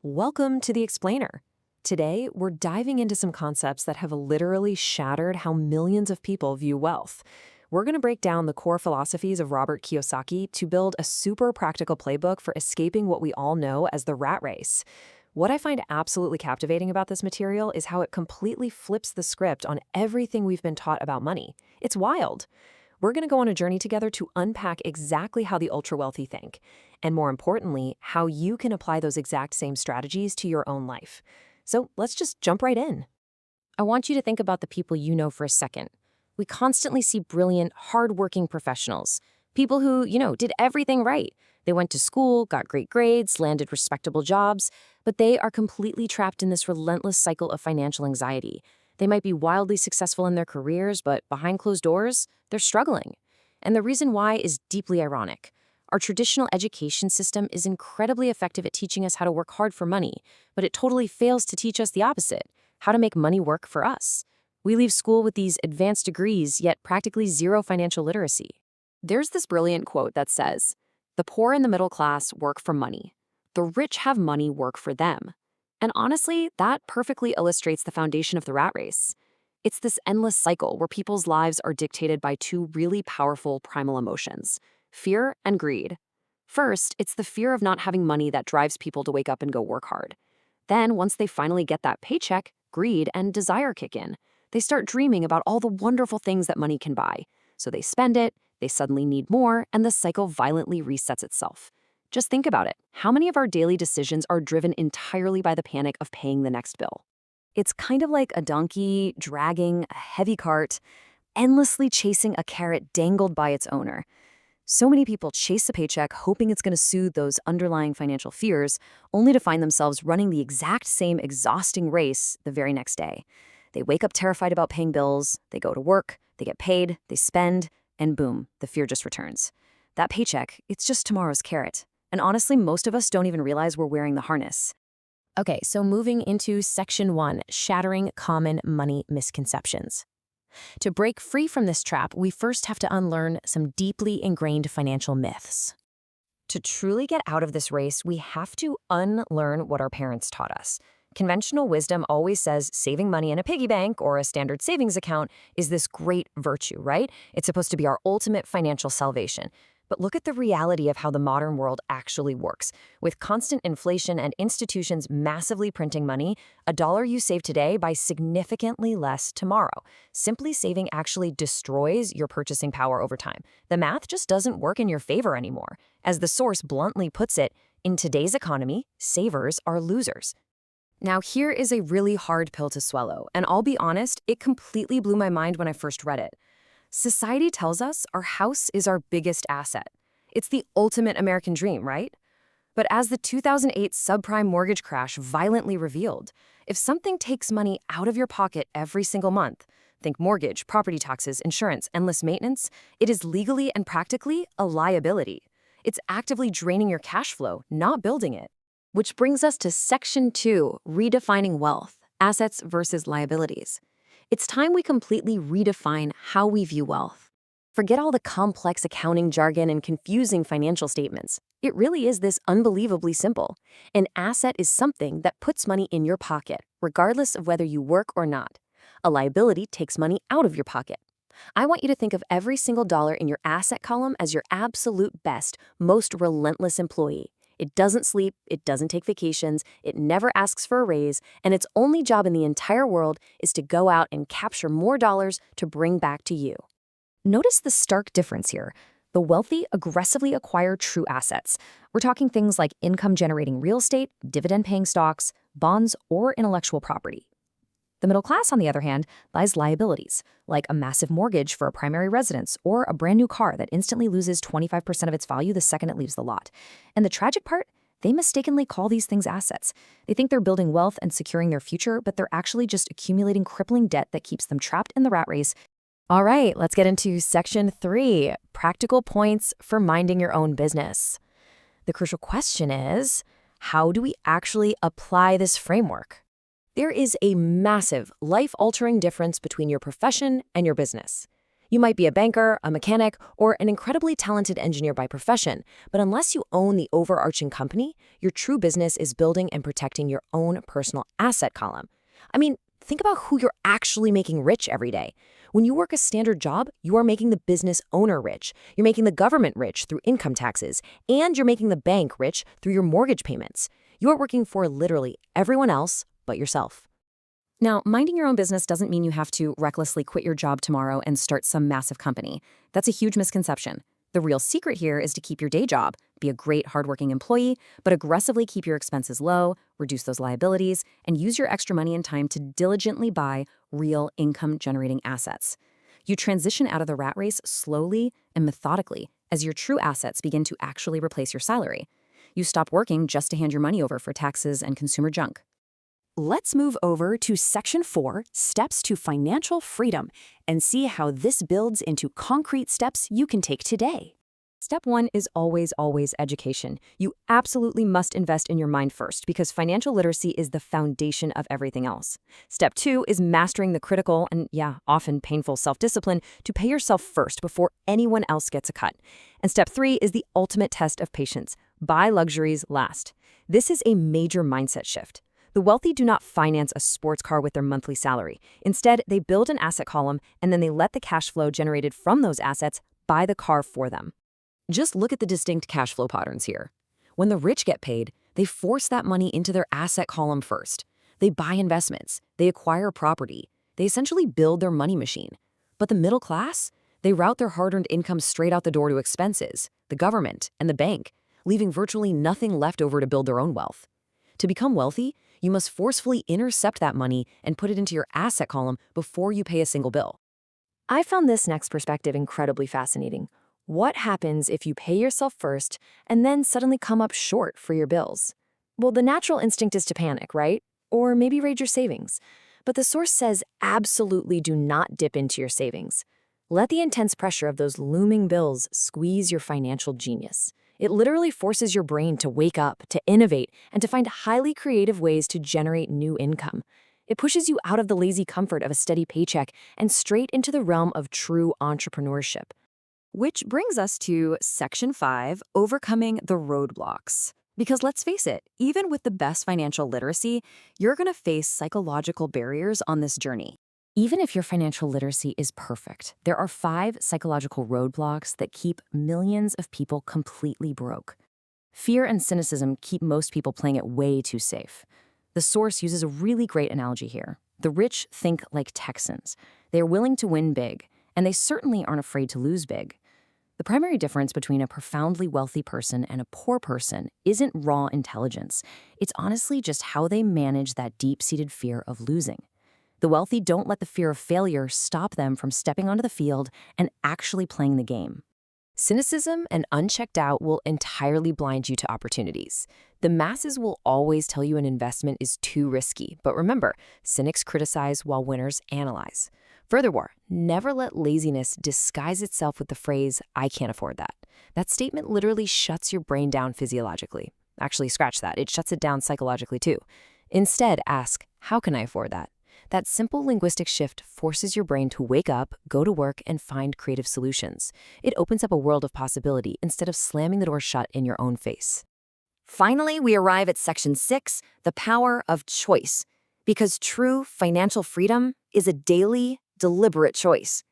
Welcome to The Explainer. Today, we're diving into some concepts that have literally shattered how millions of people view wealth. We're going to break down the core philosophies of Robert Kiyosaki to build a super practical playbook for escaping what we all know as the rat race. What I find absolutely captivating about this material is how it completely flips the script on everything we've been taught about money. It's wild. We're going to go on a journey together to unpack exactly how the ultra-wealthy think, and more importantly, how you can apply those exact same strategies to your own life. So let's just jump right in. I want you to think about the people you know for a second. We constantly see brilliant, hardworking professionals. People who, did everything right. They went to school, got great grades, landed respectable jobs, but they are completely trapped in this relentless cycle of financial anxiety. They might be wildly successful in their careers, but behind closed doors, they're struggling. And the reason why is deeply ironic. Our traditional education system is incredibly effective at teaching us how to work hard for money, but it totally fails to teach us the opposite, how to make money work for us. We leave school with these advanced degrees, yet practically zero financial literacy. There's this brilliant quote that says, "The poor and the middle class work for money. The rich have money work for them." And honestly, that perfectly illustrates the foundation of the rat race. It's this endless cycle where people's lives are dictated by two really powerful primal emotions: fear and greed. First, it's the fear of not having money that drives people to wake up and go work hard. Then, once they finally get that paycheck, greed and desire kick in. They start dreaming about all the wonderful things that money can buy. So they spend it, they suddenly need more, and the cycle violently resets itself. Just think about it. How many of our daily decisions are driven entirely by the panic of paying the next bill? It's kind of like a donkey dragging a heavy cart, endlessly chasing a carrot dangled by its owner. So many people chase a paycheck hoping it's going to soothe those underlying financial fears, only to find themselves running the exact same exhausting race the very next day. They wake up terrified about paying bills, they go to work, they get paid, they spend, and boom, the fear just returns. That paycheck, it's just tomorrow's carrot. And honestly, most of us don't even realize we're wearing the harness. Okay, so moving into section 1, shattering common money misconceptions. To break free from this trap, we first have to unlearn some deeply ingrained financial myths. To truly get out of this race, we have to unlearn what our parents taught us. Conventional wisdom always says saving money in a piggy bank or a standard savings account is this great virtue, right? It's supposed to be our ultimate financial salvation. But look at the reality of how the modern world actually works. With constant inflation and institutions massively printing money, a dollar you save today buys significantly less tomorrow. Simply saving actually destroys your purchasing power over time. The math just doesn't work in your favor anymore. As the source bluntly puts it, in today's economy, savers are losers. Now, here is a really hard pill to swallow, and I'll be honest, it completely blew my mind when I first read it. Society tells us our house is our biggest asset. It's the ultimate American dream, right? But as the 2008 subprime mortgage crash violently revealed, if something takes money out of your pocket every single month, think mortgage, property taxes, insurance, endless maintenance, it is legally and practically a liability. It's actively draining your cash flow, not building it. Which brings us to section 2, redefining wealth, assets versus liabilities. It's time we completely redefine how we view wealth. Forget all the complex accounting jargon and confusing financial statements. It really is this unbelievably simple. An asset is something that puts money in your pocket, regardless of whether you work or not. A liability takes money out of your pocket. I want you to think of every single dollar in your asset column as your absolute best, most relentless employee. It doesn't sleep, it doesn't take vacations, it never asks for a raise, and its only job in the entire world is to go out and capture more dollars to bring back to you. Notice the stark difference here. The wealthy aggressively acquire true assets. We're talking things like income-generating real estate, dividend-paying stocks, bonds, or intellectual property. The middle class, on the other hand, buys liabilities, like a massive mortgage for a primary residence or a brand new car that instantly loses 25% of its value the second it leaves the lot. And the tragic part? They mistakenly call these things assets. They think they're building wealth and securing their future, but they're actually just accumulating crippling debt that keeps them trapped in the rat race. All right, let's get into section 3, practical points for minding your own business. The crucial question is, how do we actually apply this framework? There is a massive, life-altering difference between your profession and your business. You might be a banker, a mechanic, or an incredibly talented engineer by profession, but unless you own the overarching company, your true business is building and protecting your own personal asset column. I mean, think about who you're actually making rich every day. When you work a standard job, you are making the business owner rich. You're making the government rich through income taxes, and you're making the bank rich through your mortgage payments. You are working for literally everyone else but yourself. Now, minding your own business doesn't mean you have to recklessly quit your job tomorrow and start some massive company. That's a huge misconception. The real secret here is to keep your day job, be a great, hardworking employee, but aggressively keep your expenses low, reduce those liabilities, and use your extra money and time to diligently buy real income-generating assets. You transition out of the rat race slowly and methodically as your true assets begin to actually replace your salary. You stop working just to hand your money over for taxes and consumer junk. Let's move over to Section 4, Steps to Financial Freedom, and see how this builds into concrete steps you can take today. Step 1 is always education. You absolutely must invest in your mind first because financial literacy is the foundation of everything else. Step 2 is mastering the critical and, often painful self-discipline to pay yourself first before anyone else gets a cut. And Step 3 is the ultimate test of patience. Buy luxuries last. This is a major mindset shift. The wealthy do not finance a sports car with their monthly salary. Instead, they build an asset column and then they let the cash flow generated from those assets buy the car for them. Just look at the distinct cash flow patterns here. When the rich get paid, they force that money into their asset column first. They buy investments, they acquire property, they essentially build their money machine. But the middle class, they route their hard-earned income straight out the door to expenses, the government, and the bank, leaving virtually nothing left over to build their own wealth. To become wealthy, you must forcefully intercept that money and put it into your asset column before you pay a single bill. I found this next perspective incredibly fascinating. What happens if you pay yourself first and then suddenly come up short for your bills? Well, the natural instinct is to panic, right? Or maybe raid your savings. But the source says absolutely do not dip into your savings. Let the intense pressure of those looming bills squeeze your financial genius. It literally forces your brain to wake up, to innovate, and to find highly creative ways to generate new income. It pushes you out of the lazy comfort of a steady paycheck and straight into the realm of true entrepreneurship. Which brings us to Section 5, Overcoming the Roadblocks. Because let's face it, even with the best financial literacy, you're going to face psychological barriers on this journey. Even if your financial literacy is perfect, there are 5 psychological roadblocks that keep millions of people completely broke. Fear and cynicism keep most people playing it way too safe. The source uses a really great analogy here. The rich think like Texans. They are willing to win big, and they certainly aren't afraid to lose big. The primary difference between a profoundly wealthy person and a poor person isn't raw intelligence. It's honestly just how they manage that deep-seated fear of losing. The wealthy don't let the fear of failure stop them from stepping onto the field and actually playing the game. Cynicism and unchecked doubt will entirely blind you to opportunities. The masses will always tell you an investment is too risky, but remember, cynics criticize while winners analyze. Furthermore, never let laziness disguise itself with the phrase, "I can't afford that." That statement literally shuts your brain down physiologically. Actually, scratch that. It shuts it down psychologically too. Instead, ask, "How can I afford that?" That simple linguistic shift forces your brain to wake up, go to work, and find creative solutions. It opens up a world of possibility instead of slamming the door shut in your own face. Finally, we arrive at Section 6, the power of choice. Because true financial freedom is a daily, deliberate choice.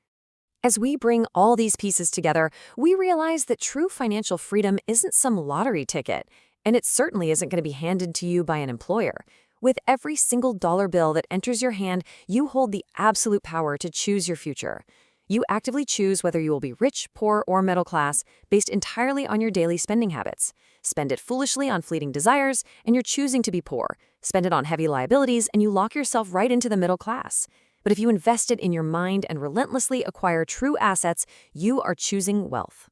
As we bring all these pieces together, we realize that true financial freedom isn't some lottery ticket, and it certainly isn't going to be handed to you by an employer. With every single dollar bill that enters your hand, you hold the absolute power to choose your future. You actively choose whether you will be rich, poor, or middle class based entirely on your daily spending habits. Spend it foolishly on fleeting desires, and you're choosing to be poor. Spend it on heavy liabilities, and you lock yourself right into the middle class. But if you invest it in your mind and relentlessly acquire true assets, you are choosing wealth.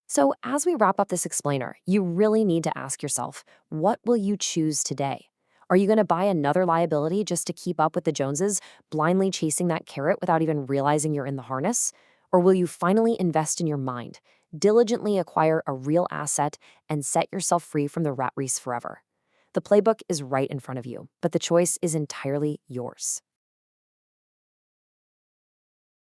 So as we wrap up this explainer, you really need to ask yourself, what will you choose today? Are you going to buy another liability just to keep up with the Joneses, blindly chasing that carrot without even realizing you're in the harness? Or will you finally invest in your mind, diligently acquire a real asset, and set yourself free from the rat race forever? The playbook is right in front of you, but the choice is entirely yours.